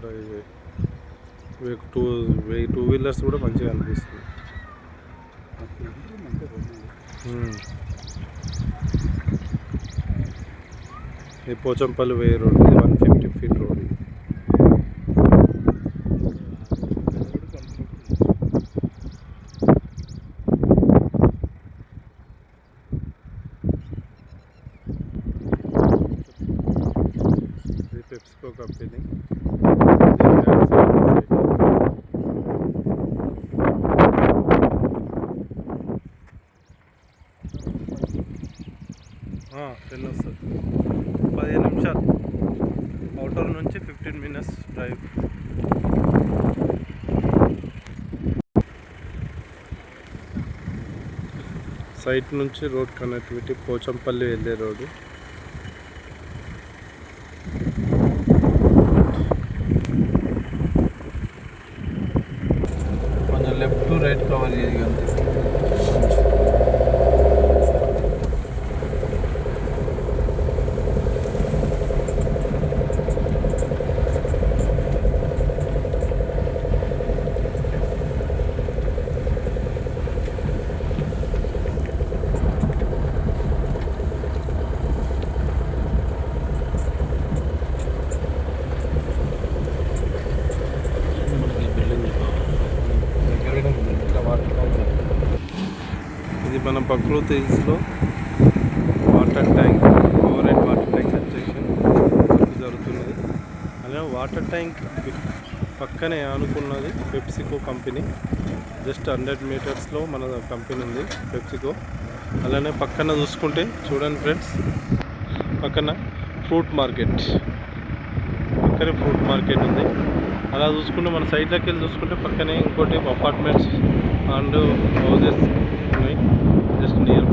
ఇక్కడ two wheelers కూడా మంచిగా అనిపిస్తుంది. ఇది పోచంపల్లి వే రోడ్, ఇది 150 ఫీట్ రోడ్. ఇది పెప్సికో కంపెనీ. టెన్ వస్తుంది, 15 నిమిషాలు అవుటర్ నుంచి 15 మినిట్స్ డ్రైవ్. సైట్ నుంచి రోడ్ కనెక్టివిటీ పోచంపల్లి వెళ్ళే రోడ్డు. కొంచెం లెఫ్ట్ రైట్ కవర్ చేయగలిగింది. ఇది మన ప్రకృతి హిల్స్లో water tank, over head water tank construction జరుగుతున్నది. అలాగే వాటర్ ట్యాంక్ పక్కనే ఆనుకున్నది పెప్సికో కంపెనీ. జస్ట్ 100 మీటర్స్లో మన కంపెనీ ఉంది పెప్సికో. అలానే పక్కన చూసుకుంటే చూడండి ఫ్రెండ్స్, పక్కన ఫ్రూట్ మార్కెట్, పక్కనే ఫ్రూట్ మార్కెట్ ఉంది. అలా చూసుకుంటే మన సైడ్లోకి వెళ్ళి చూసుకుంటే పక్కనే ఇంకోటి అపార్ట్మెంట్స్ అండ్ హౌజెస్ ఉన్నాయి జస్ట్ నియర్